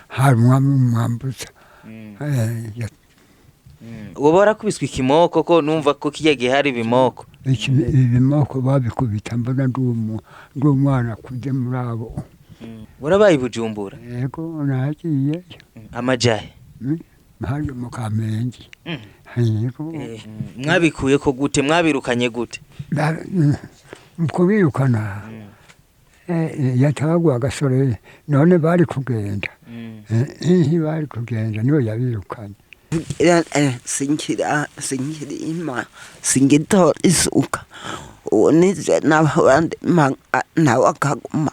hari umwami Mwambutsa. woba warakubiswe ikimoko ko numva ko kirya gihe hari ibimoko Ibimoko babikubita mbona ndi umwana kude muri abo. warabaye i Bujumbura Yego nagiye amajahe hari mu Kamenge. Yego mwabikuye ko gute mwabirukanye gute mukubirukana yatagwa Rwagasore none bari kugenda bari kugenda niyo yabirukanye. Sinkirima singitora isuka unize n'abandi nawe akaguma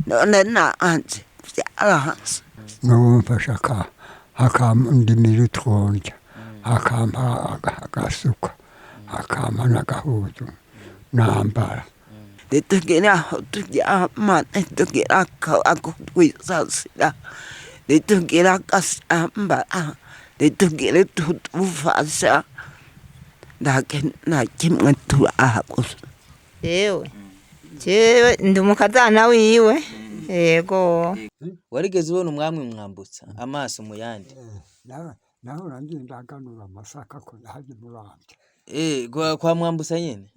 none nanjye byarahanze n'umfasha akamundimira utwonja akampa agasuka akampa n'agahuzu nambara nitugira aho turyama nitugira ako twisasira nitugira agasambara nitugira tutufasha nta kimwe turaha gusa. jewe ndi umukazana wiwe. Yego warigeze ubona umwami Mwambutsa amaso mu yandi naho nanjye ndaganura amasaka ko yaje muramvya kwa Mwambutsa nyene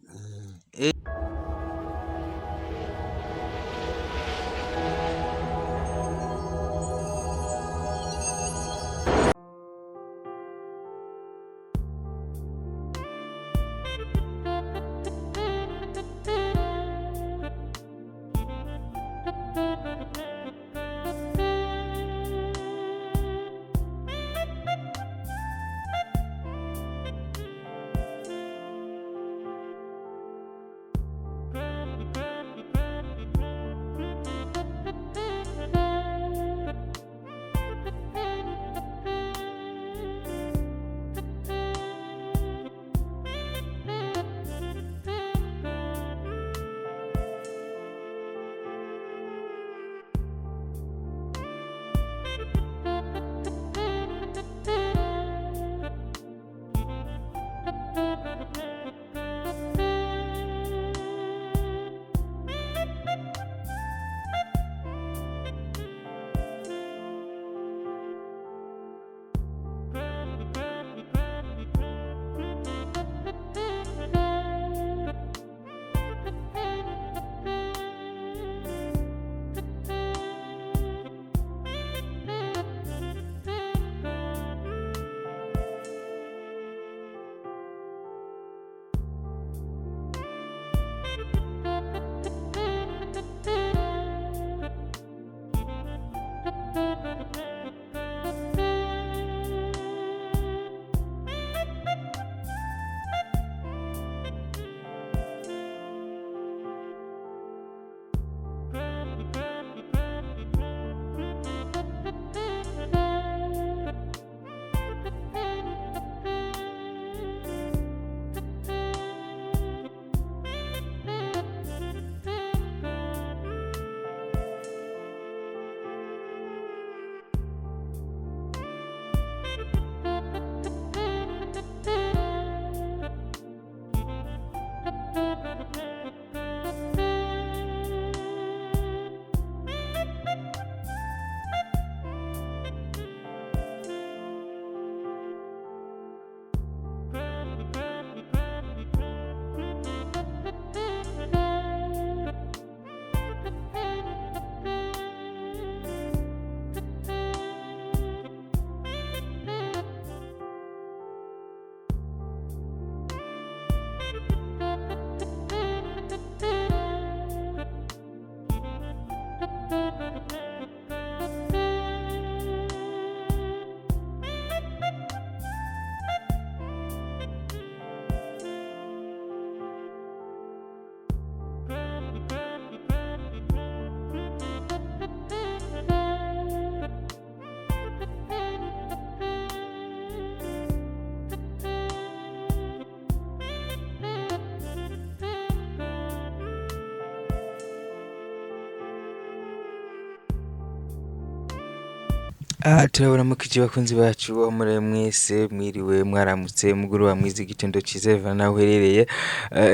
turabona mukije bakunzi bacu amure mwese mwiriwe mwaramutse muguru mwiza igitendo cizeva nawe uherereye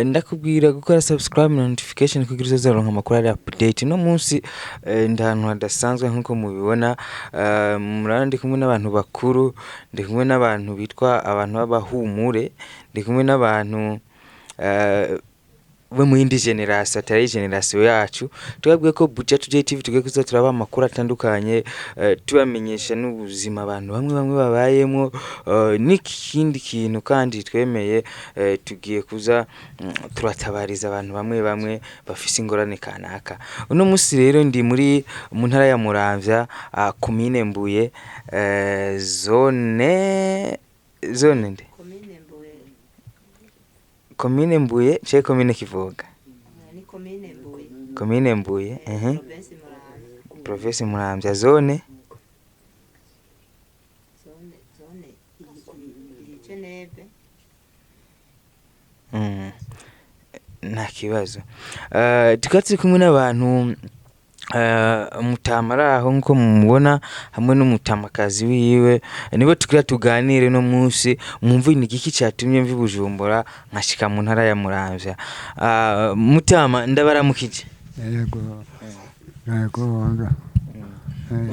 ndakubwira gukora subscribe na notification kugira uzaronka amakuru ari update no munsi ndahantu hadasanzwe nkuko mubibona murandi kumwe n'abantu bakuru ndi kumwe n'abantu bitwa abantu b'abahumure ndi kumwe n'abantu we mu yindi generation atari generation yacu twabwiye ko budget TV tugiye kuza turaba amakuru atandukanye tubamenyesha n'ubuzima abantu bamwe babayemo n'ikindi kintu kandi twemeye tugiye kuza turatabariza abantu bamwe bafise ingorane kanaka uno musi rero ndi muri muntara ya Muramvya commune Mbuye zone nde Commune Mbuye, chez commune Kivoga. Ni commune Mbuye. Commune Mbuye, Province Muramvya zone. Zone Geneve. Nta kibazo. Tukatsi kumwe n'abantu mutamara aho nko mubona hamwe n'umutamakazi wiwe nibo tukira tuganire no munsi mwumva ni giki cyatumye mvi Bujumbura nkashika mu ntara ya Muramvya mutama ndabaramukije yego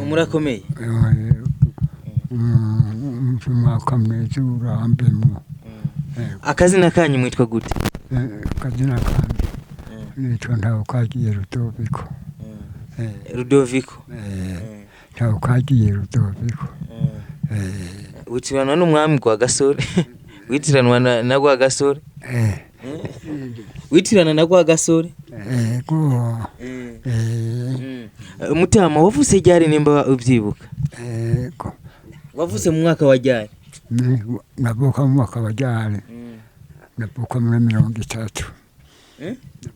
murakomeye umwaka mwiza urambemwo akazina kanyu mwitwa gute akazina kanyu nitwa Ndawukagiye Rudoviko Rudoviko Ndawukagiye Rudoviko witiranwa n'umwami Rwagasore witiranwa na Rwagasore witirana na Rwagasore go mutama wavuse ryari nimba ubyibuka go wavuse mu mwaka wa ryari navuka mu mwaka wa ryari navuka muri 30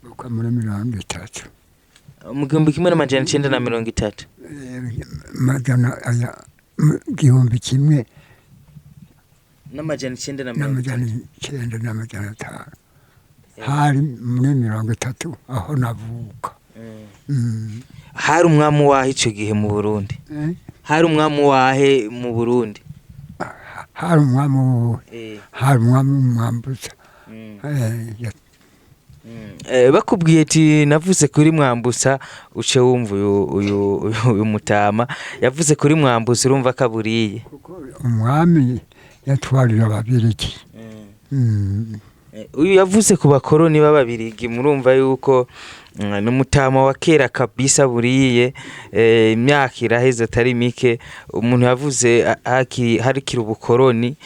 navuka muri 30 mugomba kimwe n'amajana 930 majana aya gihumbi kimwe n'amajana 905 hari muri 30 aho navuka hari umwami wahe ico gihe mu Burundi hari umwami wahe mu Burundi hari umwami Mwambutsa bakubwiye ati navuze kuri Mwambutsa uce wumva uyu mutama yavuze kuri Mwambutsa urumva kaburiye kuko umwami yatwarira ababirigi uyu yavuze ku bakoroni b'ababirigi murumva yuko n'umutama wa kera kabisa buriye imyaka iraheze atari mike umuntu yavuze harikira ubukoroni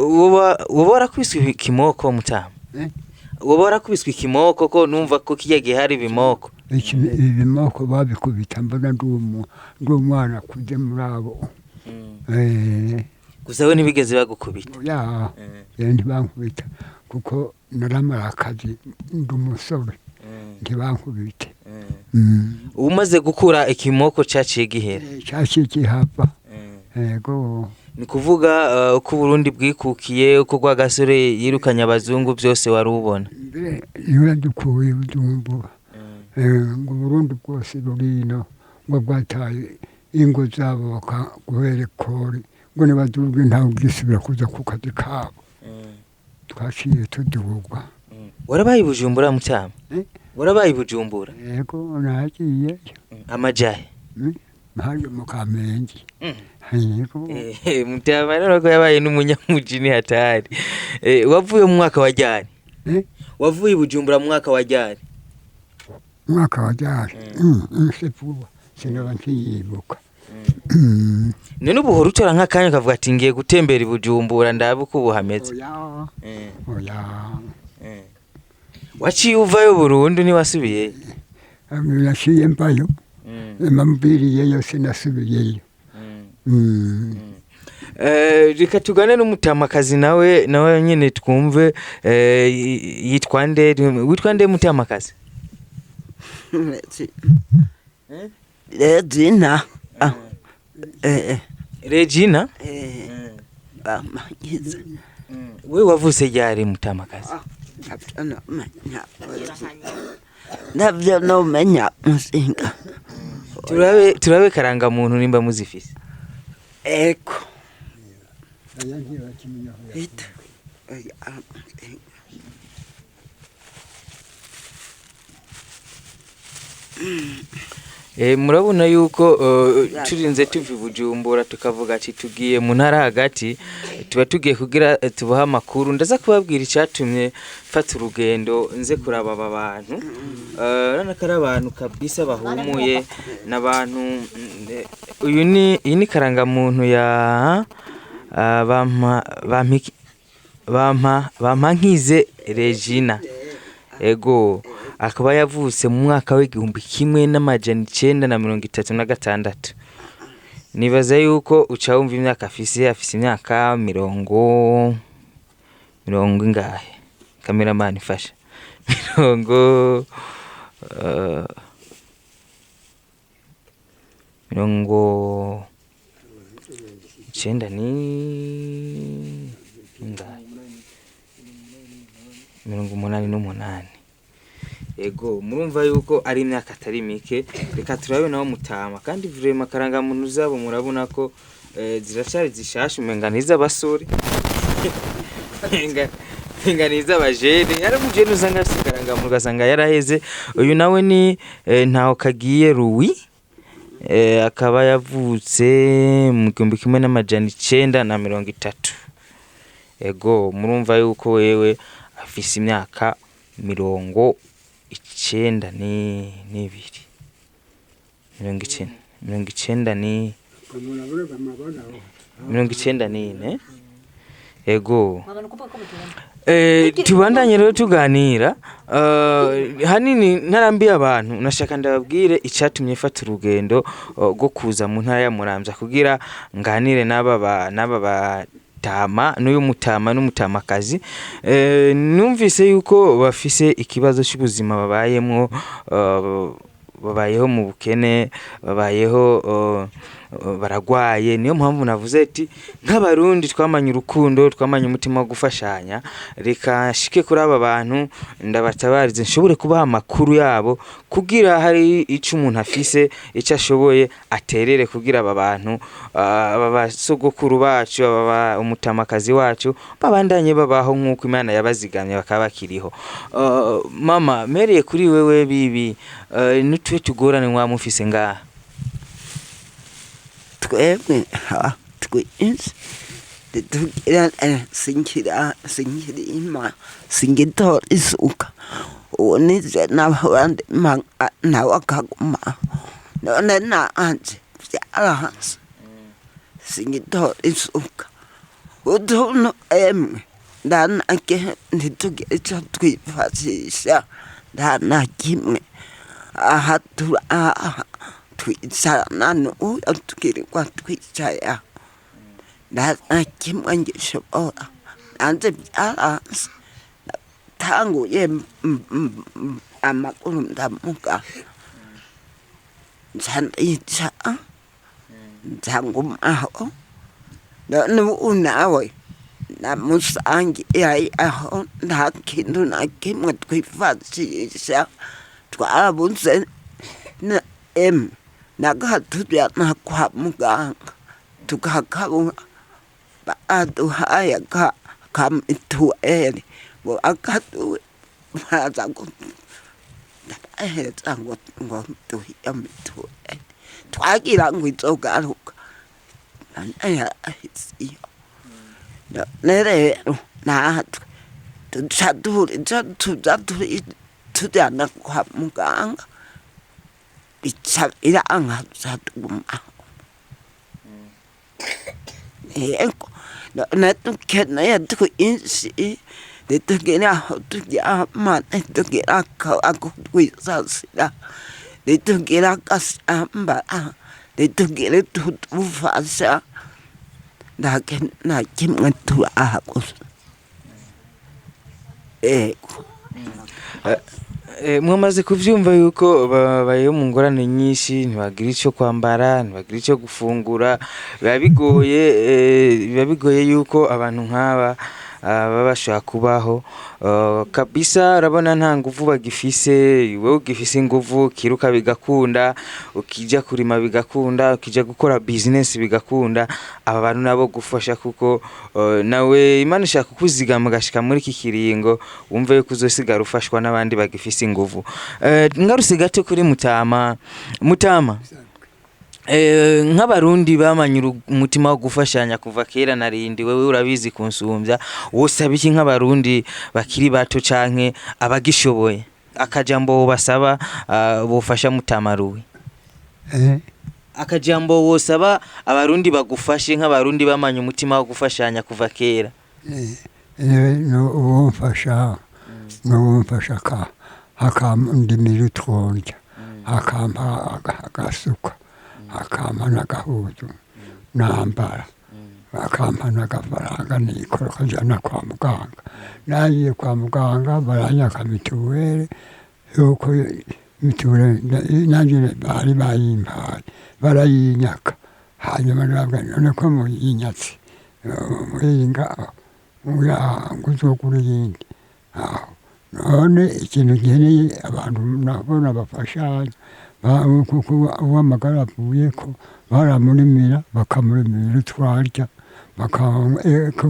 woba warakwiswe ikimoko mutama woba warakwiswe ikimoko ko numva ko kiyagiye hari ibimoko ibimoko babikubita mbona ndumwana kuze murabo gusa we ntibigeze bagukubita ntibankubita kuko naramara akazi ndumusore ntibankubite umaze gukura ikimoko cyaciye gihera cyaciye kihava yego ni kuvuga uko Burundi bwikukiye uko Rwagasore yirukanye abazungu byose wari ubona iyo dukuye Bujumbura ngo Burundi bwose burino ngo bwataye ingo zabo guhere kore ngo nibaduge ntawe bwisubira kuza ku kazi kabo twaciye tudugwa warabaye Bujumbura mutama warabaye Bujumbura yego nagiye amajahe mahari mu Kamenge yego mutama rero ko yabaye n'umunyamujini hatari wavuye mu mwaka wa ryari wavuye Bujumbura mu mwaka wa ryari mwaka wa ryari sepuba sinaba nkiyibuka none ubuhora utora nk'akanya kavuga ati ngiye gutembera Bujumbura ndabe uko buhameze oya waciye uvayo Burundi niwasubiye naciye mbayo mambiriye yose nasubiyeyo reka tugane n'umutamakazi nawe nyine twumve yitwa nde mutamakazi Regina Bamaze we wavuse ryari mutamakazi navyo nomenya musinga turabe karanga muntu nimba muzifise eko aya ntibakimenya aho yakuye. ita murabona yuko turinze tuvi Bujumbura tukavuga ati tugiye mu ntara hagati tuba tugiye kugira tubaha amakuru ndaza kubabwira icyatumye fata urugendo nze kuraba aba bantu urabona ko ari abantu kabisa bahumuye n'abantu iyi ni karangamuntu ya Bampankize Regina ego akaba yavutse mu mwaka w'1936 nibaza yuko uca wumva imyaka afise imyaka mirongo ingahe cameraman fasha mirongo icenda ni ingahe 88 ego murumva yuko ari imyaka atari mike reka turabe nawo mutama kandi vraiment karangamuntu zabo murabona ko ziracari zishasha umenganiza abasore inganiza abajene yaramujene usanga karangamuntu gasanga yaraheze uyu nawe ni ntaho kagiye Louis akaba yavutse mu 1930 ego murumva yuko wewe afise imyaka 92 94 ego tubandanye rero tuganira hanini ntarambiye abantu nashaka ndababwire icyatumye fata urugendo rwo kuza mu ntara ya Muramvya kugira nganire n'aba tama n'uyu mutama n'umutamakazi numvise yuko bafise ikibazo cy'ubuzima babayeho mu bukene babayeho baragwaye niyo mpamvu navuze ati nk'abarundi twamanye urukundo twamanye umutima wo gufashanya reka shike kuri aba bantu ndabatabarize nshobore kubaha amakuru yabo kugira hari ico umuntu afise ico ashoboye aterere kugira aba bantu abasogokuru bacu umutamakazi wacu babandanye babaho nk'uko Imana yabazigamye bakaba bakiriho mama mereye kuri wewe bibi nutwe tugorane mwamufise ngaha twebwe twinshi tugira singitora isuka uwo nize n'abandi nawe akaguma none nanje byarahanze singitora isuka utuntu ndanake ntitugire icyo twifashisha ndana kimwe aha twicarana n'uwo tukirirwa twicaye ndana kimwe ngishobora nanjye byaranze natanguye amakuru ndamuga ndicara ndangumaho none ubu nawe namusangiye aho nta kintu na kimwe twifashisha twarabuze nagatujyana kwa muganga tukakabura baduhaye ka mituweli ngo akaduwe baza ndaheza ngo duhiye mituweli twagira ngo izogaruka nayahisiyo rero natwe tuza tujyana kwa muganga iranga tugumaho yego natukeneye twinshi nitugire aho turyama nitugire ako twisasira nitugire agasambara nitugire tudufasha nta kimwe turaha gusa yego mwamaze kuvyumva yuko babayeho mu ngorane nyinshi ntibagira icyo kwambara ntibagira icyo gufungura biba bigoye yuko abantu nk'aba babasha kubaho kabisa. Urabona nta nguvu bagifise, wewe ugifise inguvu kiruka bigakunda, ukija kurima bigakunda, ukija gukora business bigakunda. Aba bantu nabo gufasha kuko nawe Imana ishaka kukuzigama gashika muri iki kiringo wumve yuko uzosigara ufashwa n'abandi bagifise inguvu. Ngaruse gato kuri Mutama nk'abarundi bamanyura umutima wo gufashanya kuva kera narindi, wewe urabizi kunsumbya, wosaba iki nk'abarundi bakiri bato canke abagishoboye, akajambo basaba bofasha Mutamaruwe? Akajambo wosaba abarundi bagufashe nk'abarundi bamanya umutima wo gufashanya kuva kera? no umfasha akamndimira utwonja, akampa agasuka, akampa n'agahuzu nambara, akampa n'agafaranga nikora kajana kwa muganga. Nagiye kwa muganga baranyaka mituweli, yuko mituweli nanjye bari bayimpaye barayinyaka, hanyuma nabwo none ko muyinyatse muyinga nguzokura yindi. None ikintu giheneye abantu nabona bafashanya kuko uwamagara avuye ko baramurimira bakamurimira twarya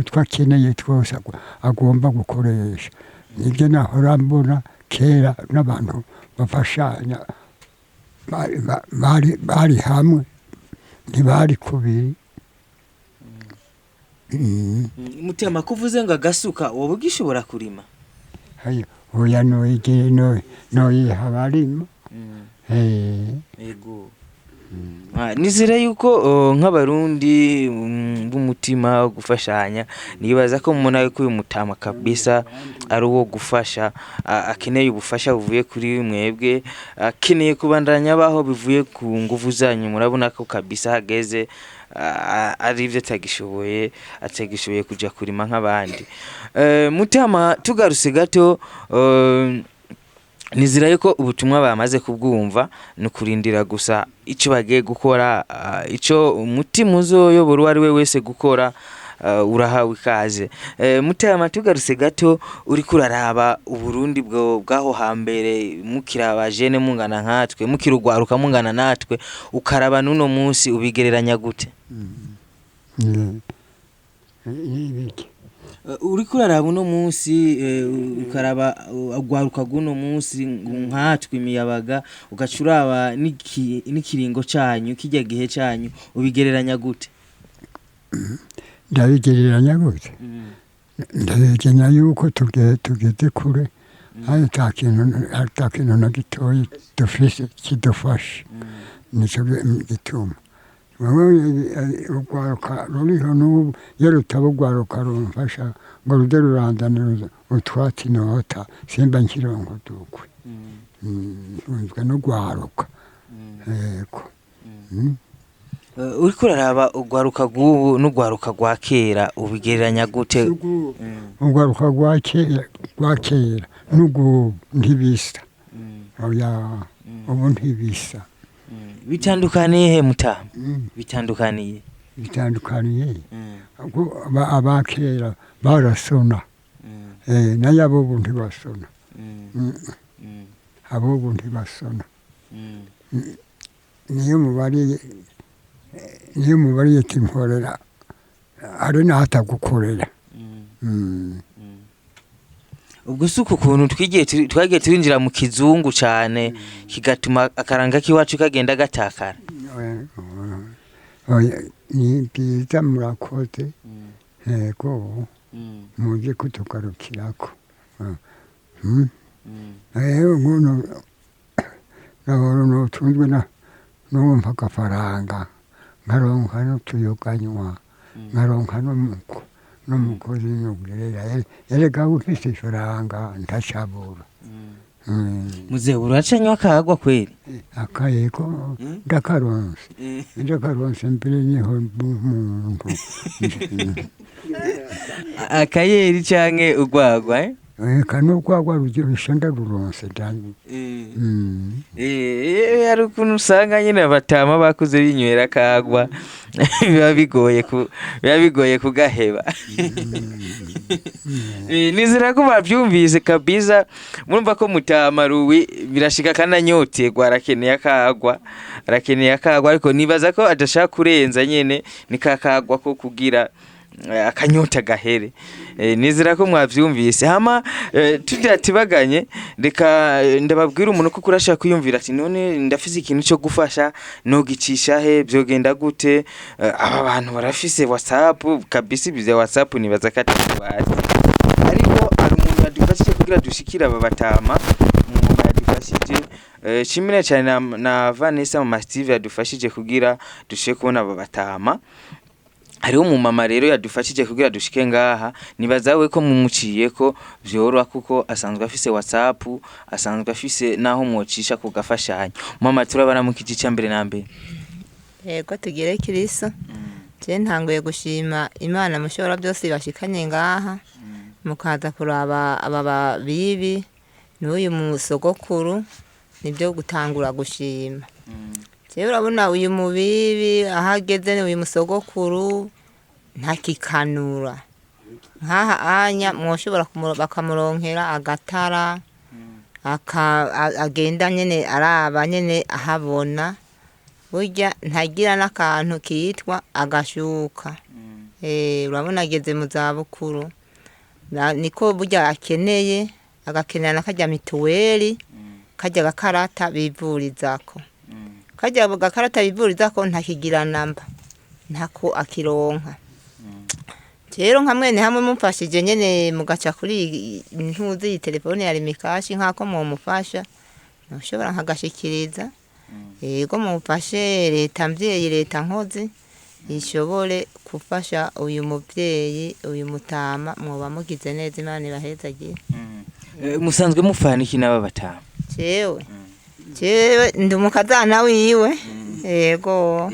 twakeneye twose agomba gukoresha. Nibyo nahora mbona kera n'abantu bafashanya bari hamwe, ntibari kubiri. Mutema kuvuze ngo agasuka wowe ugishobora kurima? Oya noyigire noyiha barima. Ego. Nizere yuko nk'abarundi b'umutima wo gufashanya, nibaza ko mubona yuko uyu Mutama kabisa ari uwo gufasha, akeneye ubufasha buvuye kuri mwebwe, akeneye kubandanya baho bivuye ku nguvu zanyu. Murabona ko kabisa hageze ari ivyo atagishoboye kuja kurima nk'abandi. Mutama tugaruse gato, nizira yuko ubutumwa bamaze kubwumva, nukurindira gusa ico bagiye gukora, ico umutima uzoyobora ari we wese gukora, urahawe ikaze. Mutama tugaruse gato, uri kuraraba uburundi bwaho hambere, mukiraba jene mungana nkatwe, mukirugwaruka mungana natwe, ukaraba nuno munsi ubigereranya gute? Uri kuraraba uno munsi ukaraba ugwaruka guno munsi nkatwe imiyabaga, ugacuraba n'ikiringo canyu, kijya gihe canyu, ubigereranya gute? Ndabigereranya gute? Ndabigereranya yuko tugeze kure, ata kintu na gitoyi dufise kidufasha. Nico gituma urwaruka ruriho n'ubu, iyo rutaba urwaruka rumfasha ngo rude rurandanira utwatsi nota, simba nkironko dukwe. Ntunzwe n'urwaruka. Yego. Uri kuraraba urwaruka rw'ubu n'urwaruka rwa kera, ubigereranya gute? Urwaruka rwa kera n'urw'ubu ntibisa. Oya, ubu ntibisa. Bitandukaniye he Mutama? Bitandukaniye abakera barasona, nayo abo ntibasona. Abo ntibasona. Niyo mubariye tinkorera ari n'ahatagukorera. Ubwo suko kuntu twagiye turinjira mu kizungu cyane, kigatuma akaranga kiwacu kagenda gatakara. Ni byiza murakoze. Yego. Muje kutugarukirako. Nguno tunzwe n'uwumva agafaranga, nkaronka n'utuyoganywa, nkaronka n'umukozi n'uburera. Erega ufise ifaranga ntacabura. Muze uracanywa akagwa kweli? Akayego ndakaronse mbere niho umuntu. Akayeri canke urwagwa? eka n'urwagwa ruryoshye ndaruronse dani. hari ukuntu usanga nyine abatama bakuze binywera kagwa biba bigoye kugaheba. Nizera ko bavyumvise kabisa, murumva ko mutama Ruwi birashika kananyoterwa arakeneye akagwa ariko nibaza ko adashaka kurenza nyene ni kakagwa ko kugira akanyota gahere. Nizera ko mwavyumvise hama tudatibaganye reka ndababwira umuntu ko kurashaka kuyumvira ati none ndafise ikintu cyo gufasha no gicisha he byogenda gute. Aba bantu barafise WhatsApp kabisa, bize WhatsApp nibaza ko atwazi ariko ari umuntu yadufashije kugira dushikira aba batama umuntu yadufashije. Shimira cyane na Vanessa mu Steve yadufashije kugira dushe kubona aba batama. Hariho umumama rero yadufashije kugira dushike ngaha, nibazawe ko mumuciye ko vyoroha kuko asanzwe afise WhatsApp, asanzwe afise naho mwocisha kugafashanya. Mama turabana mu kiti cyambere na mbere. Yego tugire Kristo. Je ntanguye gushima Imana mushobora byose bashikanye ngaha. Mukaza kuraba aba bibi n'uyu musogokuru nibyo gutangura gushima. Jewe urabona uyu mubibi ahageze uyu musogokuru ntakikanura nkaha anya mwoshobora bakamuronkera agatara agenda nyene araba nyene ahabona, burya ntagira n'akantu kitwa agashuka. Urabona ageze mu zabukuru niko burya akeneye, agakenera nakajya mituweli kajya gakarata bivurizako. Kajya gakarata bivurizako ntakigira namba ntako akironka. Rero nka mwene hamwe mumfashije nyene mugaca kuri ntuzi telefone ya limikashi nkako mumufasha noshobora nkagashikiriza. Yego mumfashe leta mvyeyi leta nkozi ishobore kufasha uyu muvyeyi uyu mutama mwoba mugize neza Imana ibahezagiye. Musanzwe mufana iki naba batama? Jewe ndi umukazana wiwe. Yego.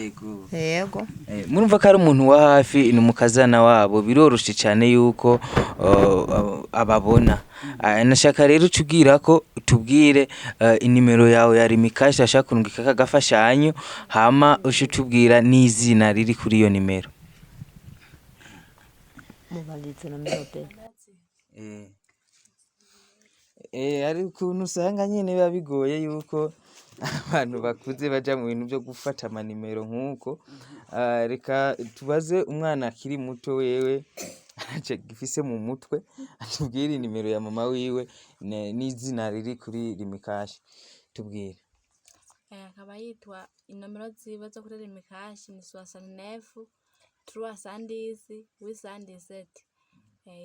Murumva ko ari umuntu wa hafi ni umukazana wabo, biroroshe cyane yuko ababona. Nashaka rero ucugira ko tubwire inimero yawe ya limikashi ashaka kurungika kagafashanyo hama ushutubwira n'izina riri kuri iyo nimero. Mubalitse na merope. Ari ukuntu usanga nyine biba bigoye yuko abantu bakuze baja mu bintu byo gufata amanimero nk'uko. Reka tubaze umwana akiri muto wewe aje gifise mu mutwe atubwire nimero ya mama wiwe n'izina riri kuri limikashi tubwire. Akaba yitwa inomero ziwe zo kuri limikashi ni 69 370 877.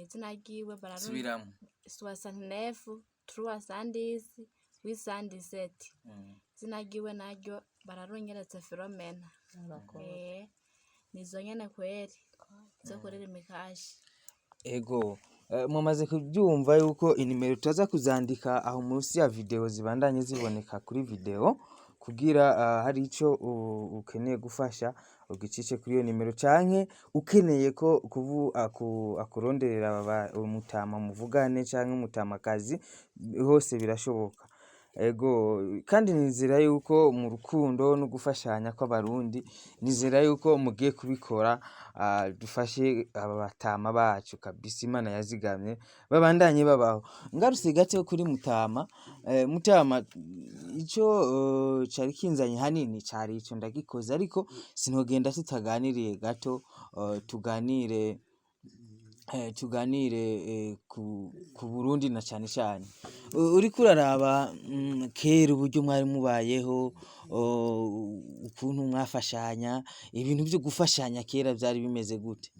Izina ryiwe bararunga 69 370 877. Izina ryiwe naryo bararungeretse Philomena. Nizo nyene kweri zo kuri limikashi. Ego mumaze kubyumva yuko inimero tutaza kuzandika aho munsi ya video zibandanye ziboneka kuri video kugira hari ico ukeneye gufasha ugicishe kuri iyo nimero canke ukeneye ko akuronderera umutama muvugane canke umutamakazi hose birashoboka. Ego kandi nizera yuko mu rukundo no gufashanya kw'abarundi nizera yuko mugiye kubikora dufashe abatama bacu kabisa Imana yazigamye babandanye babaho. Ngaruse gate kuri mutama ico cari kinzanye hanini cari ico ndagikoze ariko sinogenda tutaganiriye gato tuganire ku Burundi na cyane cyane. Uri kuraraba kera uburyo mwari mubayeho ukuntu mwafashanya ibintu byo gufashanya kera byari bimeze gute?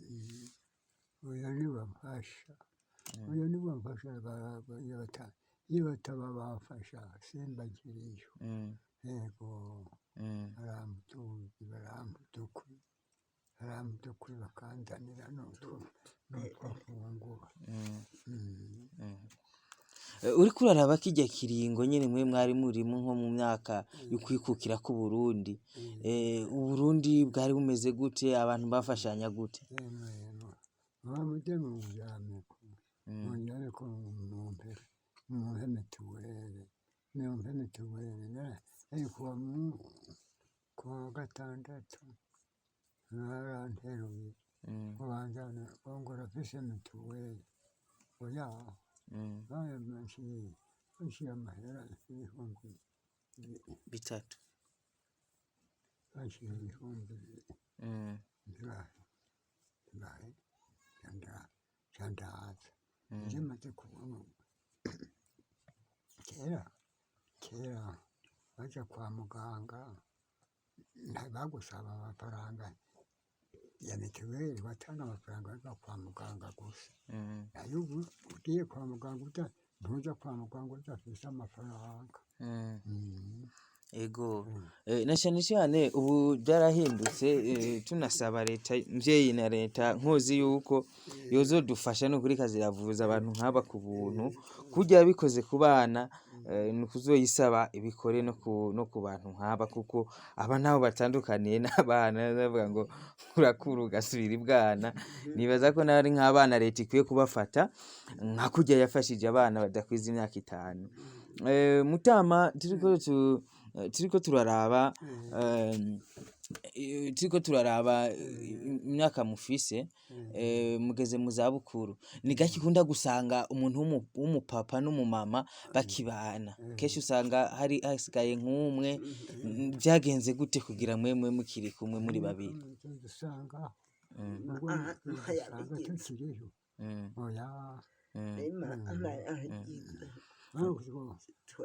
Oya ni bamfasha iyo bataba bafasha simbagiriyo. Yego baramudukuri bakanzanira n'utwafungura. Uri kuraraba kijya kiringo nyine mwe mwari murimo nko mu myaka yo kwikukira ku Burundi. Uburundi bwari bumeze gute, abantu bafashanya gute? mongere ko mumpe mituweli ariko kuwa gatandatu baranteruye kubanjana bongora afise mituweli oya bashyira amahera ibihumbi bitatu bashyira ibihumbi bibaye cyandaza nje maze kubona kera baja kwa muganga ntibagusaba amafaranga ya mituweli watanga amafaranga aza kwa muganga gusa nayo ubu ugiye kwa muganga ntuja kwa muganga udafise amafaranga ego na cyane cyane ubu byarahindutse tunasaba leta mvyeyi na leta nkozi yuko yozodufasha no kuri kaziravuza abantu nk'aba ku buntu kujya bikoze ku bana nukuzoyisaba ibikore no ku bantu nk'aba kuko aba nabo batandukaniye n'abana bavuga ngo urakura ugasubira ibwana nibaza ko nari nk'abana leta ikwiye kubafata nka kujya yafashije abana badakwiza imyaka 5 mutama turiko turaraba imyaka mufise mugeze mu zabukuru ni gake kunda gusanga umuntu w'umupapa n'umumama bakibana kenshi usanga hari hasigaye nk'umwe byagenze gute kugira mwemwe mukiri kumwe muri babiri dusanga tukiriho oya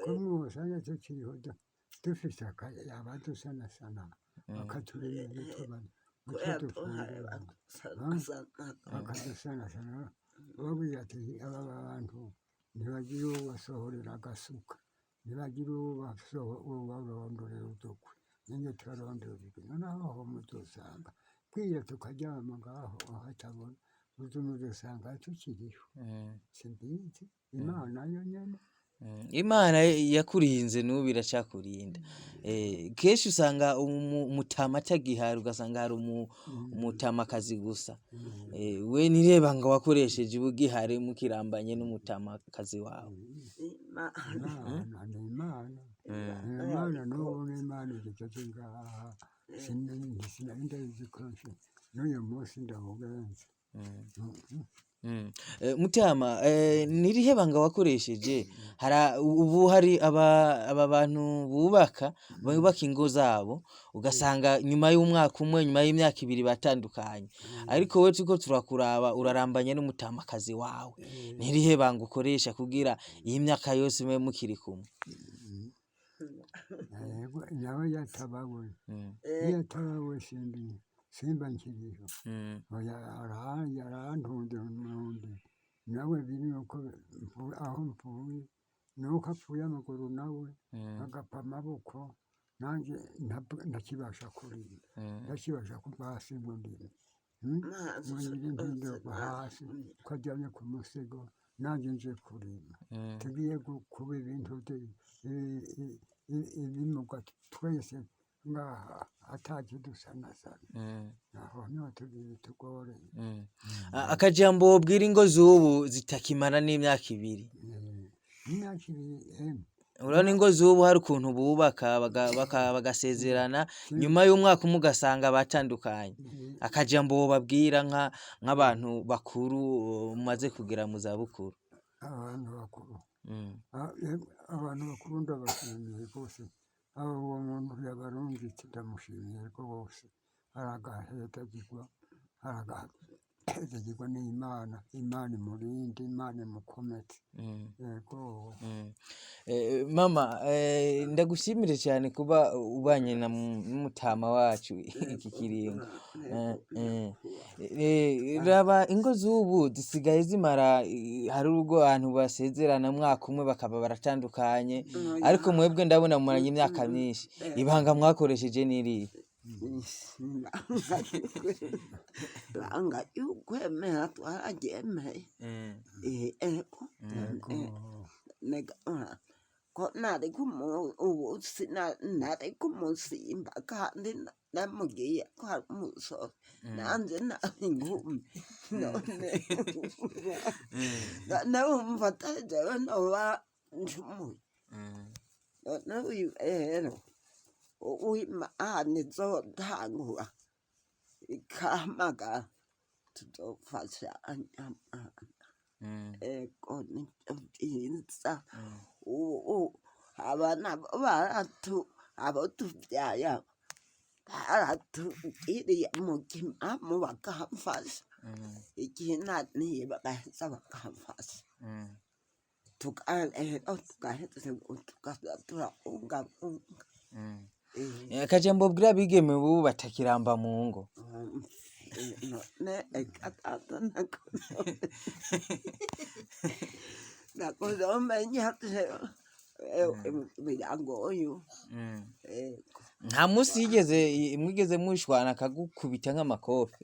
kumwosanya tukiriho dufise abadusanasana bakatureba bakadusanasana babwira ati aba bantu ntibagira uwo basohorera agasuka ntibagira uwo barondorera udukwe nyine turarondera udukwe noneho aho mudusanga bwira tukaryama ngaho aho hatabona mudusanga tukiriho simbizi imana yo nyene Imana yakurinze n'ubu iracakurinda kenshi usanga umutama atagihari ugasanga hari umutamakazi gusa we nireba ngo wakoresheje ubugihari mukirambanye n'umutamakazi wawe Imana n'ubu n'Imana igeze ngaha sinari ndayizikonje n'uyu munsi ndamugenza Mutama nirihe banga wakoresheje ubu hari aba bantu bubaka ingo zabo ugasanga nyuma y'umwaka umwe nyuma y'imyaka 2 batandukanye ariko we tuko turakuraba urarambanye n'umutamakazi wawe nirihe banga ukoresha kugira iyi myaka yose mwe mukiri kumwe nawe yatabawe simba nkiriho yarantunze nawe biri uko aho mvuye nuko apfuye amaguru nawe agapfa amaboko nanjye ndakibasha kurinda ndakibasha kuva hasi ngo ndire mwanyiri mpinduka hasi ko ajyanye ku musego nanjye nje kurinda tugiye kuba ibintu ibimuga twese ngaha ataje dusanasana naho niho tugiye tugore akajambo wobwira ingo z'ubu zitakimara n'imyaka 2 imyaka 2 urabona ingo z'ubu hari ukuntu bubaka bagasezerana nyuma y'umwaka umwe ugasanga batandukanye akajambo wobabwira nk'abantu bakuru mumaze kugera mu zabukuru abantu bakuru ndabashimiye rwose uwo muntu yabarungitse ndamushimiye rwose aragahezagirwa n'Imana imurinde Imana imukomeze yego mama ndagushimire cyane kuba ubanye n'umutama wacu iki kiringo raba ingo z'ubu zisigaye zimara hari urugo abantu basezerana mwaka umwe bakaba baratandukanye ariko mwebwe ndabona muranye imyaka myinshi ibanga mwakoresheje niri banga yukwemera twaragemeye eko nega ko nari nari kumusimba kandi namubwiye ko hari umusore nanjye nari inkumi none wumva atari jewe noba ncumuye none uyu rero uw'Imana izotangura ikamagara tuzofashanya ego nivyo vyiza abana abo tuvyaye baratugiriye umutima bakamfasha igihe naniye bagaheza bakamfasha rero tugaheza tukaza turabungabunga akajambo bwira bigeme bubu batakiramba mu ngo none nakozomenya birangoye nta musi mwigeze mushwana akagukubita nk'amakofe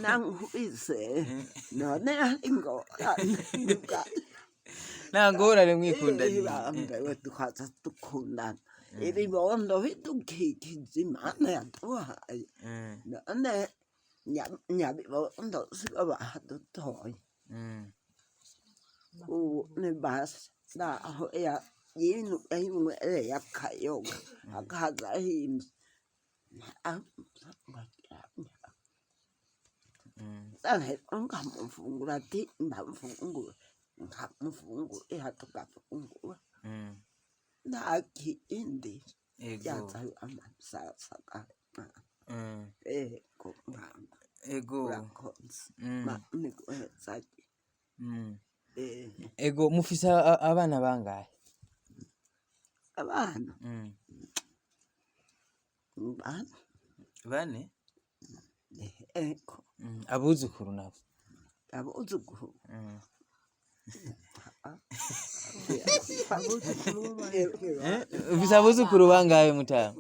nankubise none ari ngorane nta ngorane mwikundanye bambewe tukaza dukundana ibibondo bidukikije Imana yaduhaye none nyabibondo sibo bahadutoye ubu ni basi naho yinywere y'akayoga akaza ahimbye nkamufungura ati nkamufungura tugafungura nta kindi yazayo amasaka ego urakoze nikuhezake ego mufise abana bangahe abana bane ego abuzukuru nabo abuzukuru ufise abuzukuru bangahe mutama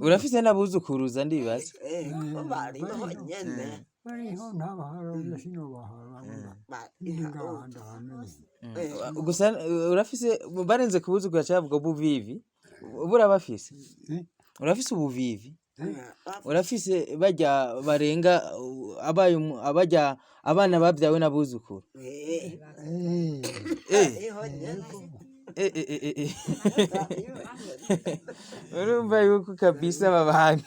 urafise n'abuzukuruza ndibaza bariho nyene gusa urafise barenze kubuzukura cavuga buvivi burabafise urafise ubuvivi urafise bajya barenga abajya abana babyawe n'abuzukuru urumva yuko kabisa aba bantu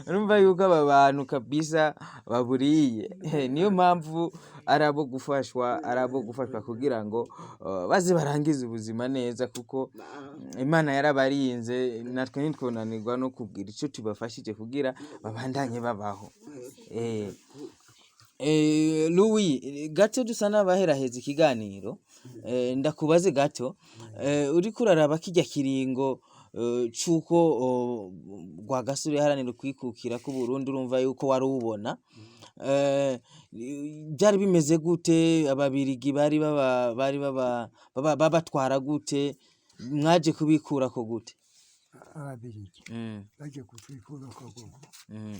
urumva yuko aba bantu kabisa baburiye niyo mpamvu arabo gufashwa kugira ngo baze barangize ubuzima neza kuko Imana yarabarinze natwe ntitwonanirwa no kubwira icyo tubafashije kugira babandanye babaho Louis gato dusa n'abaheraheza ikiganiro ndakubaze gato uriko uraraba kijya kiringo cuko Rwagasore haranira kwikukira ku Burundi urumva yuko wari ubona byari bimeze gute ababirigi bari babatwara gute mwaje kubikura ko gute ababirigi baje kutwikura ko gute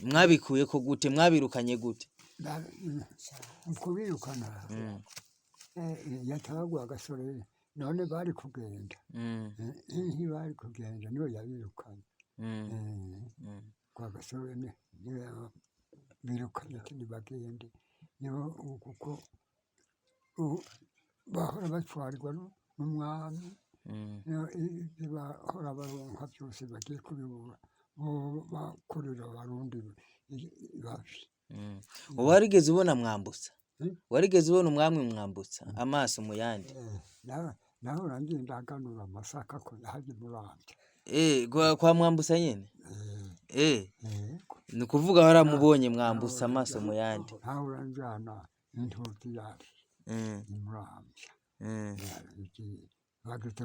mwabikuye ko gute mwabirukanye gute kubirukana yatagwa Rwagasore none bari kugenda ntibari kugenda niyo yabirukanye Rwagasore niyo birukanye ntibagende niyo kuko bahora batwarwa n'umwami bahora baronka byose bagiye kubibura bakorera abarundi babi warigeze ubona Mwambutsa warigeze ubona umwami Mwambutsa amaso mu yandi naho rangiye ndaganura amasaka ko haje muramvya kwa Mwambutsa nyene ni kuvuga waramubonye Mwambutsa amaso mu yandi naho ranjana intuti yari muramvya bagite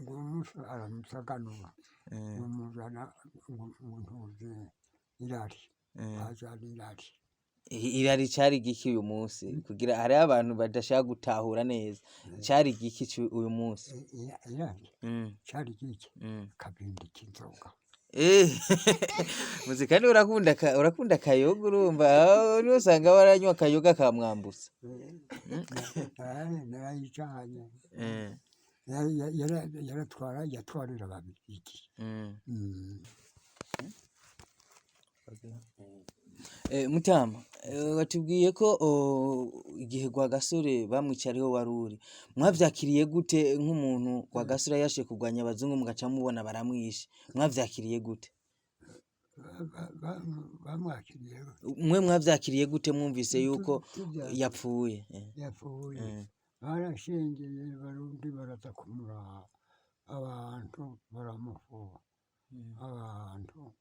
ngumusha aramusaganura umujana ntuzi irari ajari irari cari giki uyu munsi kugira hari abantu badashaka gutahura neza cari giki uyu munsi irari cari giki kabindi kinzoga muzika ni urakunda akayoga urumva niho usanga waranywa akayoga ka Mwambutsa. narayicanye yatwarira babiriki. Mutama watubwiye ko igihe Rwagasore bamwica ariho waruri mwavyakiriye gute nk'umuntu Rwagasore yashe kugwanya abazungu mugaca mubona baramwishe mwavyakiriye gute? Bamwakiriye mwe mwavyakiriye gute mwumvise yuko yapfuye? barashengeye barundi baraza kumuraba abantu baramufuba abantu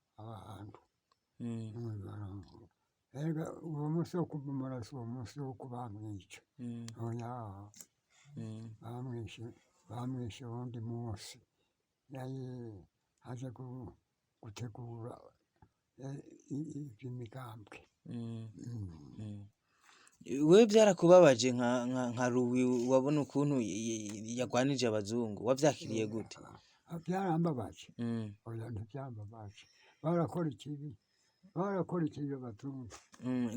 ega uwo musi wo kuva amaraso uwo musi wo kubamwica oya bamwishe uwundi musi yaye aje gutegura ivy'imigambwe. Wewe byarakubabaje nka Ruwi wabona ukuntu yagwanije abazungu wavyakiriye gute? Byarambabaje oya ntibyambabaje barakora ikibi abazungu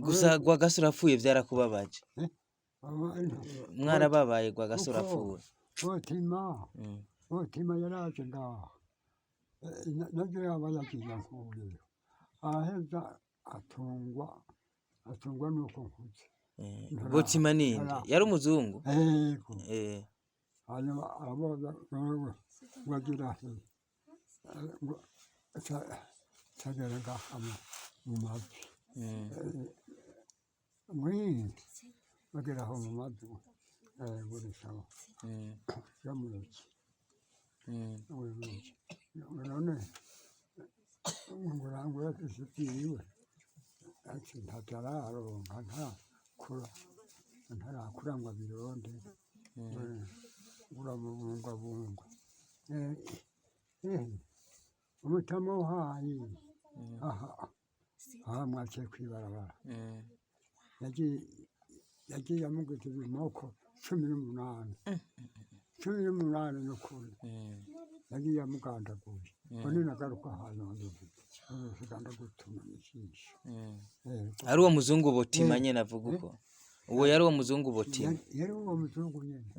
gusa Rwagasore apfuye byarakubabaje? Mwarababaye Rwagasore apfuye? Mutima yaraje ngaha nabyo yaba yagiye nkuye aheza atungwa nuko nkuze. Mutima ninde yari umuzungu? hanyuma aboza wagira tagara ngaha mu mavi wagira aho mu mavi buri sawa yamureke none ngurangura isitiwe ati ntatararonka ntarakura ngo abironde uramubungabunga umutama uhaye aha mwaciye kwibarabara yagiye amugeza ibimoko 18 n'ukuri yagiye amugandaguye none nagaruka ahantu nzoganda gutuma ijisho. Ari uwo muzungu Botima nyene avuga uko uwo yari uwo muzungu Botima? Yari uwo muzungu nyene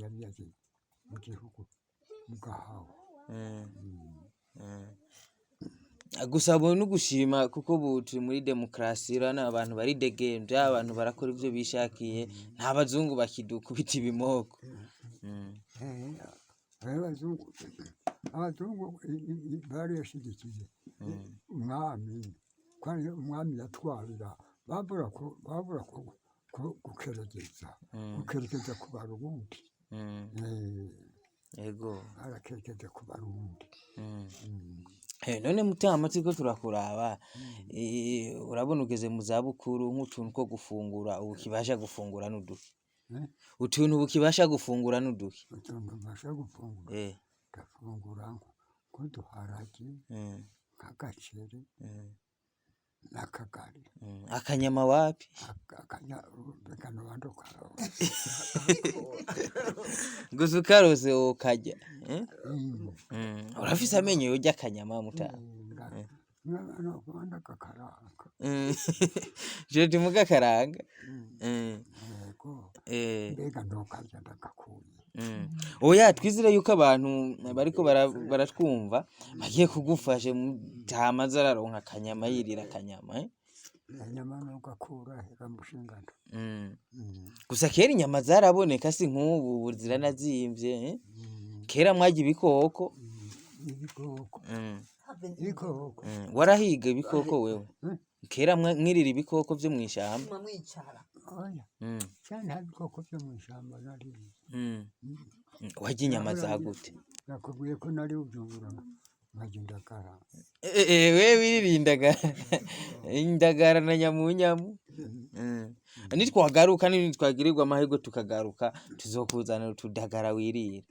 yari yagiye mu gihugu mugahawe. Gusa abo no gushima kuko turi muri demokarasi rana abantu bari degenje abantu barakora ivyo bishakiye nta bazungu bakidukubita ibimoko. Abazungu bari yashigikiye umwami kandi umwami yatwarira babura gukerekeza ku barundi. Yego arakerekeza ku barundi. None Mutama turiko turakuraba urabona ugeze mu zabukuru nk'utuntu ko gufungura ubu kibasha gufungura n'uduki utuntu bukibasha gufungura n'uduki? Utuntu basha gufungura gafungura nk'uduharage nk'agaceri n'akagari. Akanyama wapi? Gusa ukarose ukarya urafise amenyo yorya akanyama Mutama? Je timuga karanga mbega ndokarya ndagakuye. Oya twizire yuko abantu bariko baratwumva bagiye kugufasha Mutama zararonka akanyama yirira akanyama. Inyama nugakura iramushingana. Gusa kera inyama zaraboneka si nk'ubu ziranazimvye. Kera mwaje ibikoko. Warahiga ibikoko wewe? Kera mwirira ibikoko vyo mwishamba? Oya cyane ibikoko vyo mwishamba nari. Warya inyama za gute? Nakubwiye ko nari ubyungura nkagindagara. We wirindagara indagara na nyamunyamu. Nitwagaruka nitwagirirwa amahirwe tukagaruka tuzokuzanira utudagara wirira.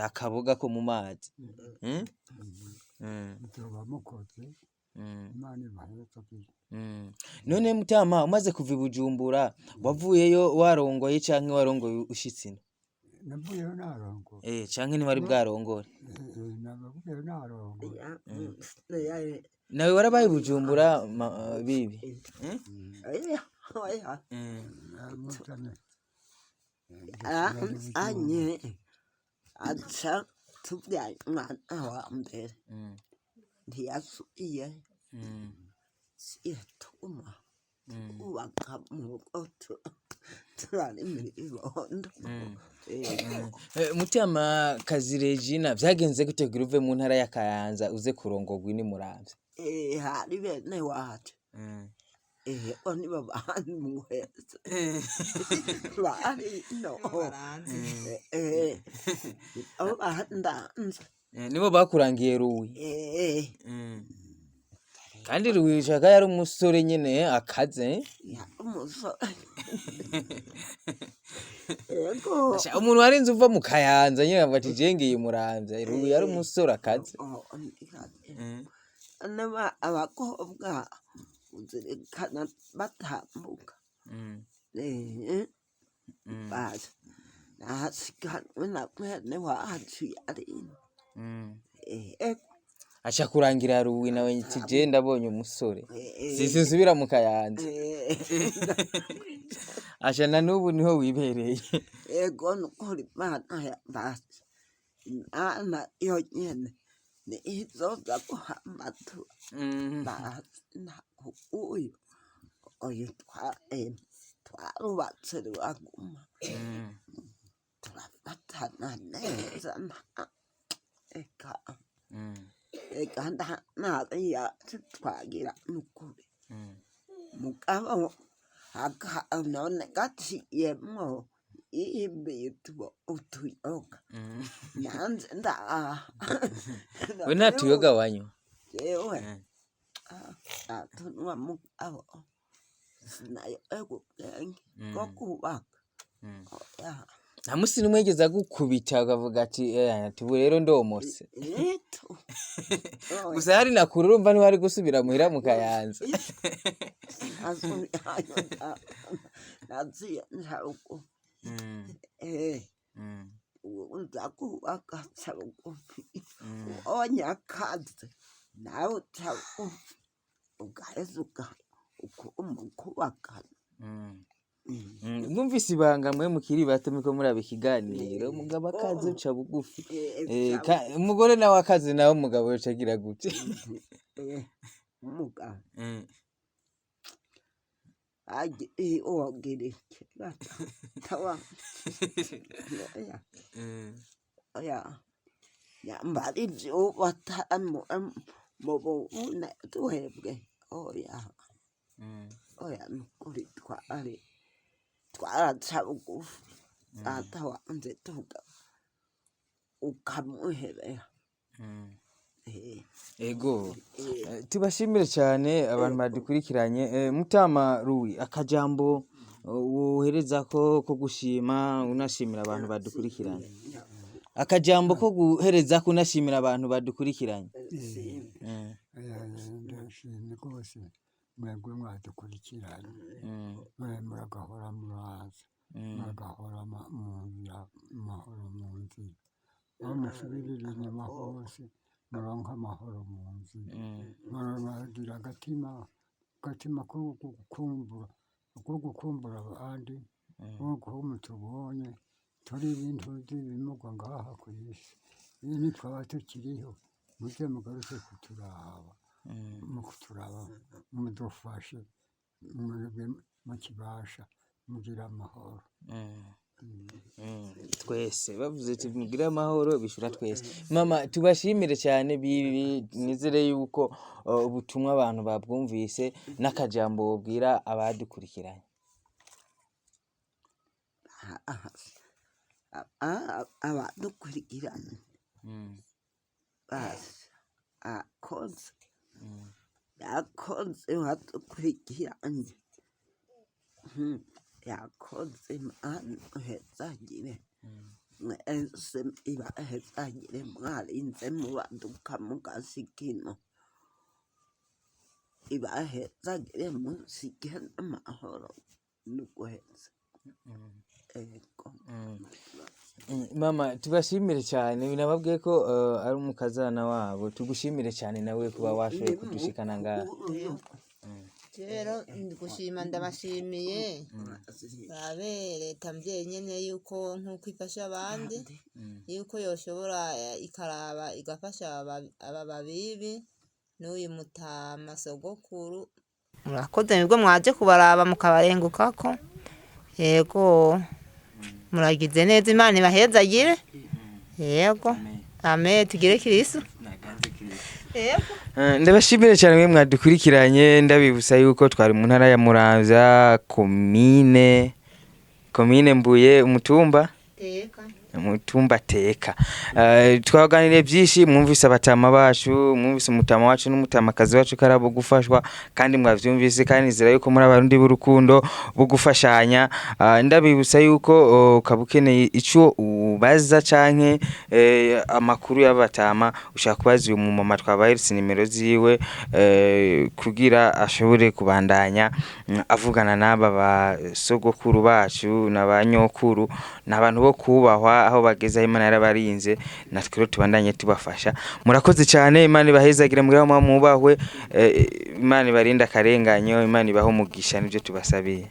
Akaboga ko mu mazi. Mukoze Imana ibahetse byo. None Mutama umaze kuva i Bujumbura wavuyeyo warongoye canke warongoye ushitsina? navuyeho narongo canke ntiwari bwarongore navuyeho narongo nawe warabaye Bujumbura bibi mutane anye aca tubyaye umwana wa mbere ntiyasubiye yatuma kubaka mu rugo turarimira ibondo Mutima kazi Regina vyagenze gute kugira uve mu ntara ya Kayanza uze kurongorwa ni muramvya hari bene wacu oni babandi muheza bari no abo bahandanze nibo bakurangiye Ruwi kandi Ruwi shaka yari umusore nyene akaze umusore umuntu warinze uva mu Kayanza nyene avuga ati jengeye muramvya Ruwi yari umusore akaze abakobwa uzirikana batambuka baza nasiganwe na mwene wacu yarino aca kurangira Ruwi nawe ati je ndabonye umusore sisubira mu Kayanza aca na nubu niho wibereye ego nukuri Imana yambase Imana yonyene ni izoza guhamatura uyu twarubatse rwaguma turafatana neza eka ntariya twagira nukuri mugabo none gaciyemwo yimbiye utuyoga nanze we nta tuyoga wanywa jewe atunwa mugabo nayo egubwenge ko kubaka nta musi n'umwe yigeze agukubita akavuga ati ubu rero ndomose gusa hari nakuru urumva ntiwari gusubira muhira mu Kayanza naziye ntaruko uza kubaka sarugufi onyakaze nawe utarugufi ugaheza ukubakana mwumvise ibanga mwe mukiri bato miko murabe ikiganiro umugabo akazi uca bugufi umugore nawe akazi nawe umugabo uca agira gute umugabo ogereke tawa yambara ibyo batamu mubuna tuhebwe oya nukuri twaraca bugufi data wanze tuga ukamuhebera ego tubashimire cyane abantu badukurikiranye Mutama Ruwi akajambo wohereza ko gushima unashimira abantu badukurikiranye akajambo ko guhereza ko unashimira abantu badukurikiranye ndashimye rwose mwebwe mwadukurikiranye muragahora muraza muragahora mu nzira amahoro mu nzira aho musubirira inyuma hose muronka amahoro mu nzira muragira agatima ko gukumbura abandi nk'uko mutubonye turi ibintu by'ibimugwa ngaha ku isi iyo nitwaba tukiriho mujye mugaruke kuturaba mudufashe mukibasha mugira amahoro twese bavuze ati mugire amahoro bishura twese mama tubashimire cyane nizere yuko ubutumwa abantu babwumvise n'akajambo bubwira abadukurikiranye abadukurikiranye akoze yakoze wadukurikiranye yakoze Imana uhezagire mwese ibahezagire mwarinze mubaduka mugasikino ibahezagire musike n'amahoro n'uguheza ego Mama tubashimire cyane binababwiye ko ari umukazana wabo tugushimire cyane nawe kuba washoboye kudushikana ngaha rero ndigushima ndabashimiye babe leta mvyeyi nyene yuko nk'uko ifasha abandi yuko yoshobora ikaraba igafasha aba babibi n'uyu mutama sogokuru murakoze nibwo mwaje kubaraba mukabarengukako yego muragize neza Imana ibahezagire yego amen tugire Kristo ndabashimire cyane mwe mwadukurikiranye ndabibutsa yuko twari mu ntara ya Muramvya komine Mbuye umutumba teka twaganiriye byinshi mwumvise abatama bacu mwumvise umutama wacu n'umutamakazi wacu karabo gufashwa kandi mwavyumvise kandi nizera yuko muri abarundi b'urukundo bo gufashanya ndabibutsa yuko kabukeneye ico ubaza canke amakuru y'abatama ushaka kubaza uyu mumama twabaheretse nimero ziwe kugira ashobore kubandanya avugana n'aba basogokuru bacu n'abanyokuru n'abantu bo kubahwa aho bageze Imana yarabarinze natwe tubandanye tubafasha murakoze cyane Imana ibahezagira muri aho mubahwe Imana ibarinda akarenganyo Imana ibaho mugisha nivyo tubasabiye